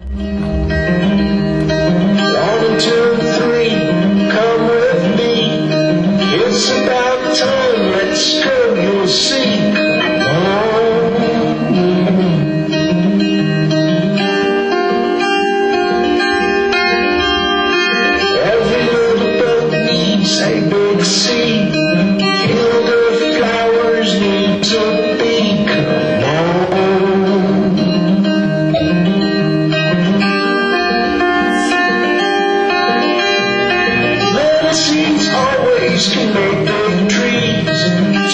One, two, three, come with me. It's about time, let's go, you'll see. Every little bud needs a big seed. Field of flowers needs a bee. Come on. Little seeds always can make big trees.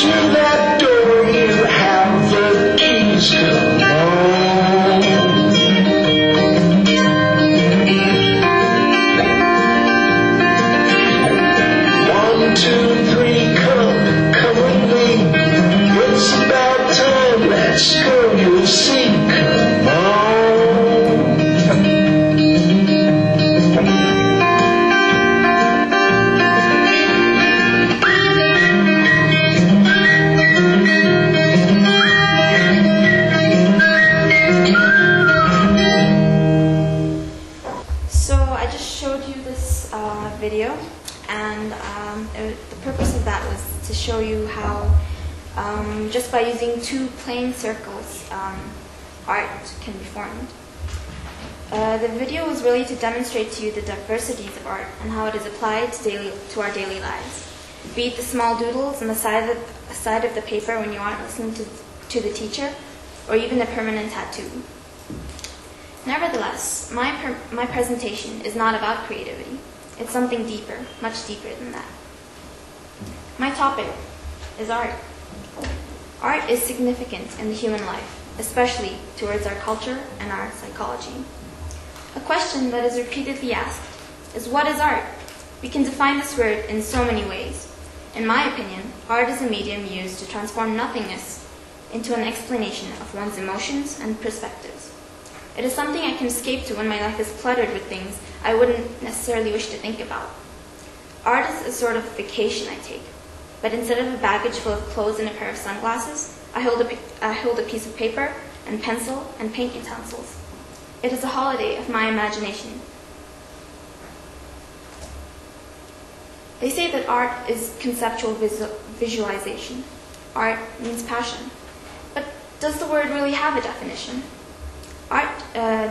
To that door you have the keys. Come on. One, two, three, come with me. It's about time, let's go, you'll see. Come on. So I just showed you this video, and the purpose of that was to show you how just by using two plain circles, art can be formed. The video was really to demonstrate to you the diversities of art and how it is applied to our daily lives. Be it the small doodles on the side of the paper when you aren't listening to the teacher, or even a permanent tattoo. Nevertheless, my presentation is not about creativity. It's something deeper, much deeper than that. My topic is art. Art is significant in the human life, especially towards our culture and our psychology. A question that is repeatedly asked is, what is art? We can define this word in so many ways. In my opinion, art is a medium used to transform nothingness into an explanation of one's emotions and perspectives. It is something I can escape to when my life is cluttered with things I wouldn't necessarily wish to think about. Art is a sort of vacation I take, but instead of a baggage full of clothes and a pair of sunglasses, I hold a piece of paper and pencil and paint utensils. It is a holiday of my imagination. They say that art is conceptual visualization. Art means passion. But does the word really have a definition?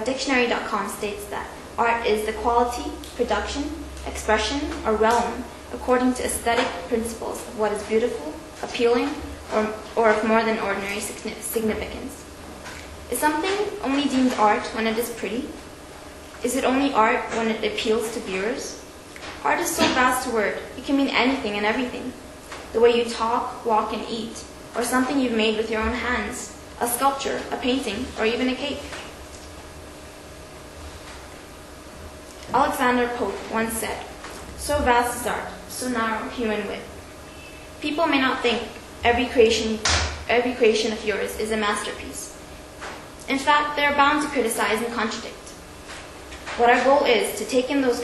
Dictionary.com states that art is the quality, production, expression, or realm according to aesthetic principles of what is beautiful, appealing, or of more than ordinary significance. Is something only deemed art when it is pretty? Is it only art when it appeals to viewers? Art is so vast a word, it can mean anything and everything. The way you talk, walk, and eat, or something you've made with your own hands, a sculpture, a painting, or even a cake. Alexander Pope once said, "So vast is art, so narrow human wit." People may not think every creation of yours is a masterpiece. In fact, they are bound to criticize and contradict. What our goal is to take in those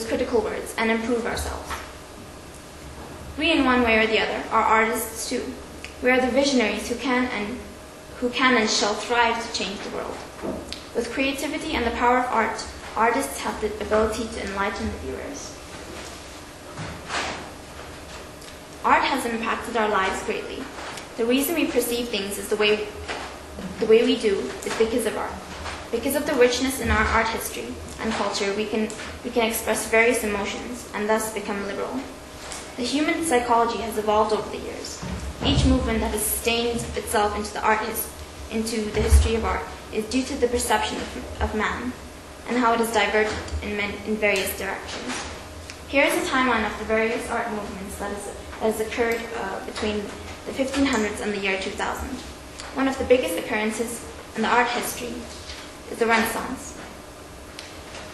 critical words and improve ourselves. We, in one way or the other, are artists too. We are the visionaries who can and shall thrive to change the world. With creativity and the power of art, artists have the ability to enlighten the viewers. Art has impacted our lives greatly. The reason we perceive things is the way we do is because of art. Because of the richness in our art history and culture, we can express various emotions and thus become liberal. The human psychology has evolved over the years. Each movement that has stained itself into the history of art is due to the perception of man and how it is diverted in various directions. Here is a timeline of the various art movements that has occurred between the 1500s and the year 2000. One of the biggest occurrences in the art history is the Renaissance.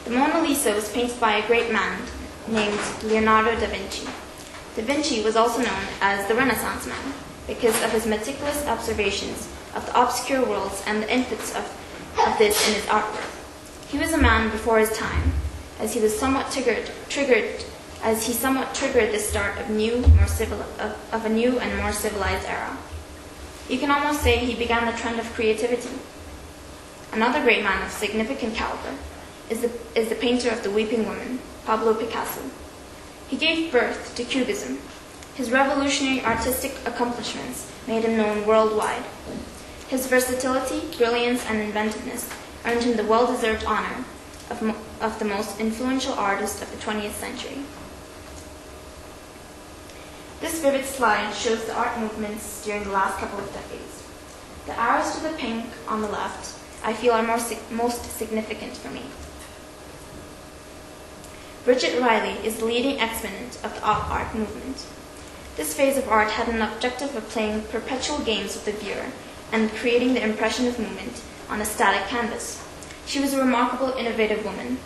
The Mona Lisa was painted by a great man named Leonardo da Vinci. Da Vinci was also known as the Renaissance man because of his meticulous observations of the obscure worlds and the inputs of this in his artwork. He was a man before his time, as he somewhat triggered the start of a new and more civilized era. You can almost say he began the trend of creativity. Another great man of significant caliber is the painter of the Weeping Woman, Pablo Picasso. He gave birth to Cubism. His revolutionary artistic accomplishments made him known worldwide. His versatility, brilliance, and inventiveness earned him the well-deserved honor of the most influential artist of the 20th century. This vivid slide shows the art movements during the last couple of decades. The arrows to the pink on the left I feel are most significant for me. Bridget Riley is the leading exponent of the art movement. This phase of art had an objective of playing perpetual games with the viewer and creating the impression of movement on a static canvas. She was a remarkable, innovative woman,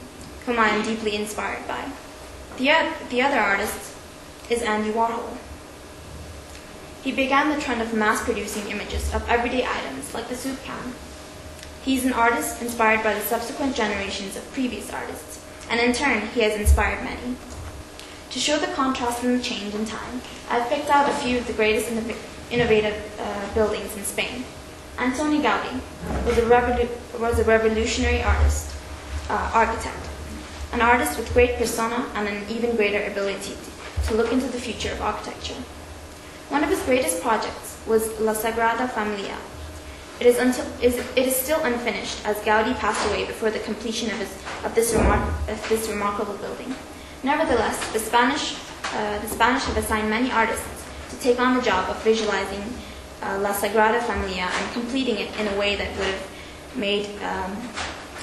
whom I am deeply inspired by. The other artist is Andy Warhol. He began the trend of mass-producing images of everyday items like the soup can. He is an artist inspired by the subsequent generations of previous artists, and in turn, he has inspired many. To show the contrast and the change in time, I've picked out a few of the greatest innovative buildings in Spain. Antoni Gaudí was a revolutionary architect, an artist with great persona and an even greater ability to look into the future of architecture. One of his greatest projects was La Sagrada Familia. It is still unfinished, as Gaudí passed away before the completion of this remarkable building. Nevertheless, the Spanish have assigned many artists to take on the job of visualizing La Sagrada Familia and completing it in a way that would have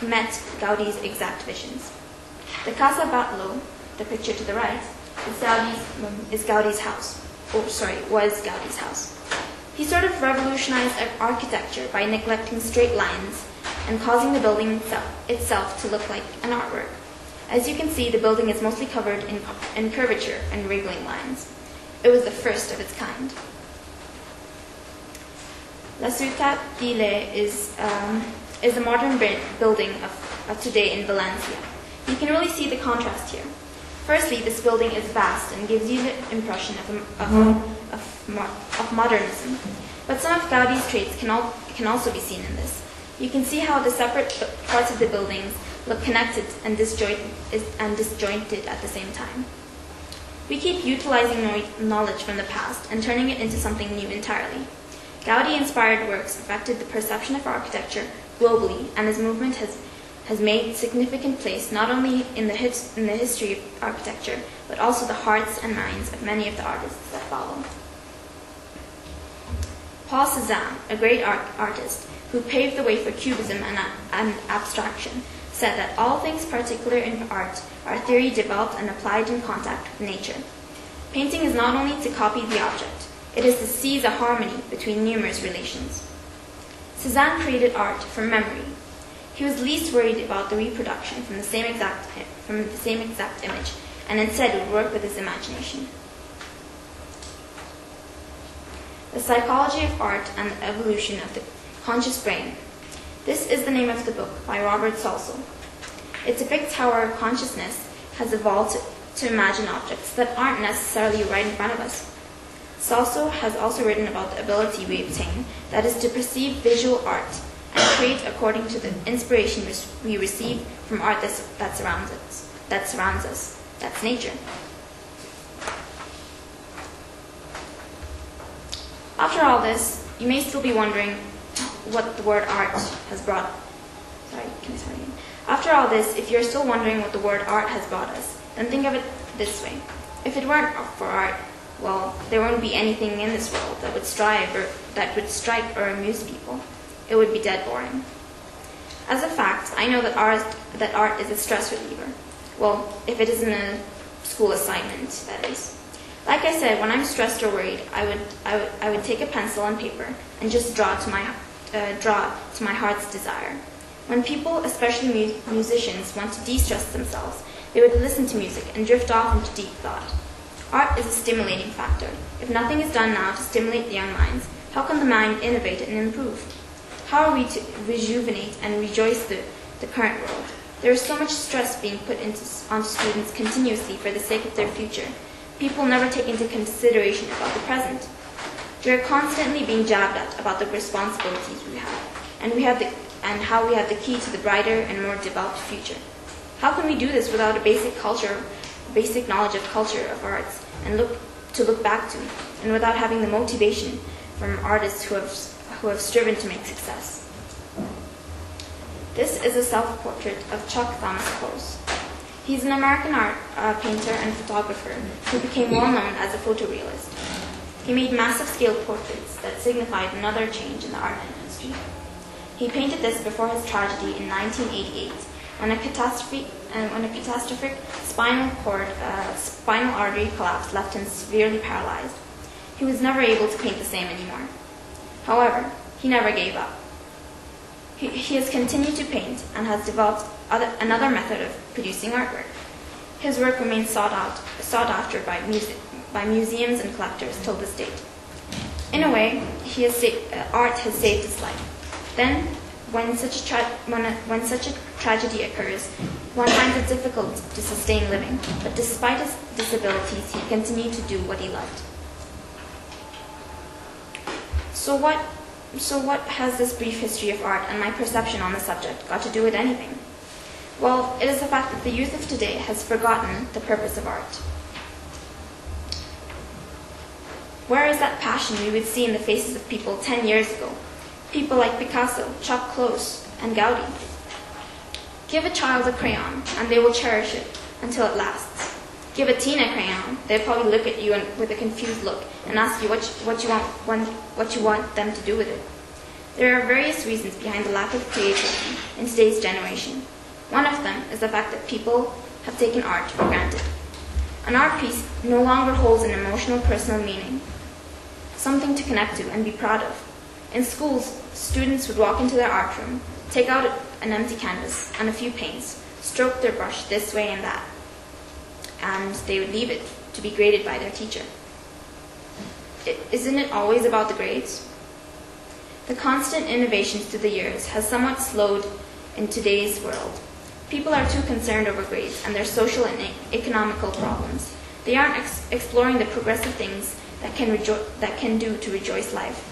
met Gaudí's exact visions. The Casa Batlló, the picture to the right, was Gaudí's house. He sort of revolutionized architecture by neglecting straight lines and causing the building itself to look like an artwork. As you can see, the building is mostly covered in curvature and wriggling lines. It was the first of its kind. La Ciutat d'Ile is a modern building of today in Valencia. You can really see the contrast here. Firstly, this building is vast and gives you the impression of modernism. But some of Gaudí's traits can also be seen in this. You can see how the separate parts of the buildings look connected and disjointed at the same time. We keep utilizing knowledge from the past and turning it into something new entirely. Gaudí-inspired works affected the perception of architecture globally, and his movement has made significant place not only in the history of architecture, but also the hearts and minds of many of the artists that follow. Paul Cézanne, a great artist who paved the way for Cubism and abstraction, said that all things particular in art are theory developed and applied in contact with nature. Painting is not only to copy the object, it is to seize a harmony between numerous relations. Cézanne created art from memory. He was least worried about the reproduction from the same exact image, and instead would work with his imagination. The Psychology of Art and the Evolution of the Conscious Brain. This is the name of the book by Robert Salso. It depicts how our consciousness has evolved to imagine objects that aren't necessarily right in front of us. Salso has also written about the ability we obtain, that is to perceive visual art and create according to the inspiration we receive from art that surrounds us. That's nature. After all this, you may still be wondering what the word art has brought. After all this, if you're still wondering what the word art has brought us, then think of it this way. If it weren't for art, well, there wouldn't be anything in this world that would strike or amuse people. It would be dead boring. As a fact, I know that art is a stress reliever. Well, if it isn't a school assignment, that is. Like I said, when I'm stressed or worried, I would take a pencil and paper and just draw to my heart's desire. When people, especially musicians, want to de-stress themselves, they would listen to music and drift off into deep thought. Art is a stimulating factor. If nothing is done now to stimulate the young minds, how can the mind innovate and improve? How are we to rejuvenate and rejoice the current world? There is so much stress being put onto students continuously for the sake of their future. People never take into consideration about the present. We are constantly being jabbed at about the responsibilities we have, and we have and how we have the key to the brighter and more developed future. How can we do this without a basic knowledge of culture, of arts, and look back to, and without having the motivation from artists who have striven to make success? This is a self-portrait of Chuck Thomas Close. He's an American art painter and photographer who became well known as a photorealist. He made massive-scale portraits that signified another change in the art industry. He painted this before his tragedy in 1988, when a catastrophic spinal artery collapse left him severely paralyzed. He was never able to paint the same anymore. However, he never gave up. He has continued to paint and has developed another method of producing artwork. His work remains sought after by museums and collectors till this date. In a way, art has saved his life. Then, when such a tragedy occurs, one finds it difficult to sustain living, but despite his disabilities, he continued to do what he loved. So what has this brief history of art and my perception on the subject got to do with anything? Well, it is the fact that the youth of today has forgotten the purpose of art. Where is that passion we would see in the faces of people 10 years ago? People like Picasso, Chuck Close, and Gaudi. Give a child a crayon, and they will cherish it until it lasts. Give a teen a crayon, they'll probably look at you with a confused look and ask you what you want them to do with it. There are various reasons behind the lack of creativity in today's generation. One of them is the fact that people have taken art for granted. An art piece no longer holds an emotional, personal meaning, something to connect to and be proud of. In schools, students would walk into their art room, take out an empty canvas and a few paints, stroke their brush this way and that, and they would leave it to be graded by their teacher. Isn't it always about the grades? The constant innovations through the years has somewhat slowed in today's world. People are too concerned over grades and their social and economical problems. They aren't exploring the progressive things that can do to rejoice life.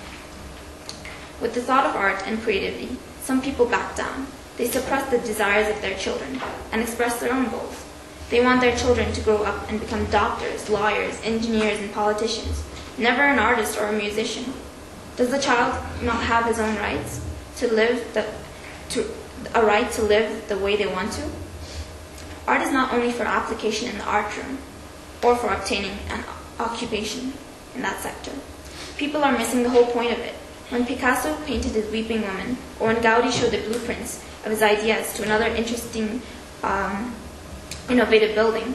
With the thought of art and creativity, some people back down. They suppress the desires of their children and express their own goals. They want their children to grow up and become doctors, lawyers, engineers, and politicians, never an artist or a musician. Does the child not have his own rights to live a right to live the way they want to? Art is not only for application in the art room or for obtaining an occupation in that sector. People are missing the whole point of it. When Picasso painted his weeping woman, or when Gaudi showed the blueprints of his ideas to another interesting, innovative building,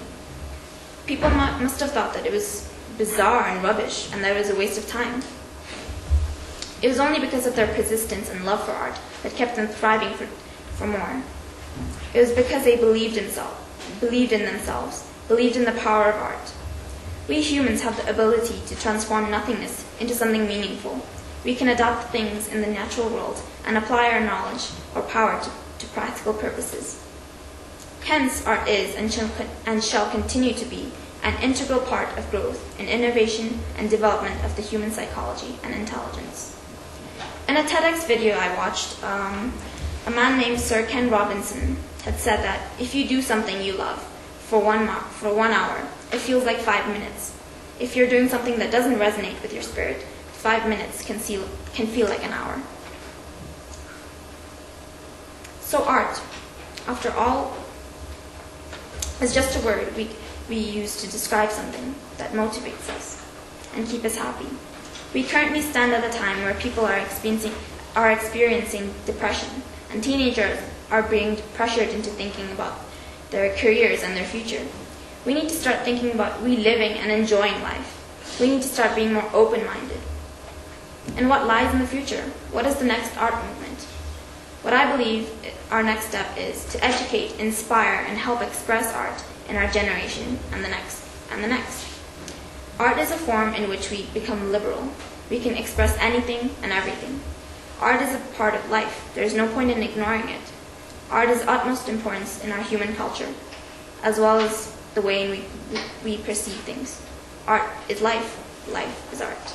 people must have thought that it was bizarre and rubbish and that it was a waste of time. It was only because of their persistence and love for art that kept them thriving for more. It was because they believed in themselves, believed in the power of art. We humans have the ability to transform nothingness into something meaningful. We can adopt things in the natural world and apply our knowledge or power to practical purposes. Hence, art is and shall continue to be an integral part of growth and innovation and development of the human psychology and intelligence. In a TEDx video I watched, a man named Sir Ken Robinson had said that if you do something you love for 1 hour, it feels like 5 minutes. If you're doing something that doesn't resonate with your spirit, 5 minutes can feel like an hour. So art, after all, is just a word we use to describe something that motivates us and keep us happy. We currently stand at a time where people are experiencing depression, and teenagers are being pressured into thinking about their careers and their future. We need to start thinking about reliving and enjoying life. We need to start being more open-minded. And what lies in the future? What is the next art movement? What I believe our next step is to educate, inspire, and help express art in our generation and the next and the next. Art is a form in which we become liberal. We can express anything and everything. Art is a part of life. There is no point in ignoring it. Art is utmost importance in our human culture, as well as the way we perceive things. Art is life. Life is art.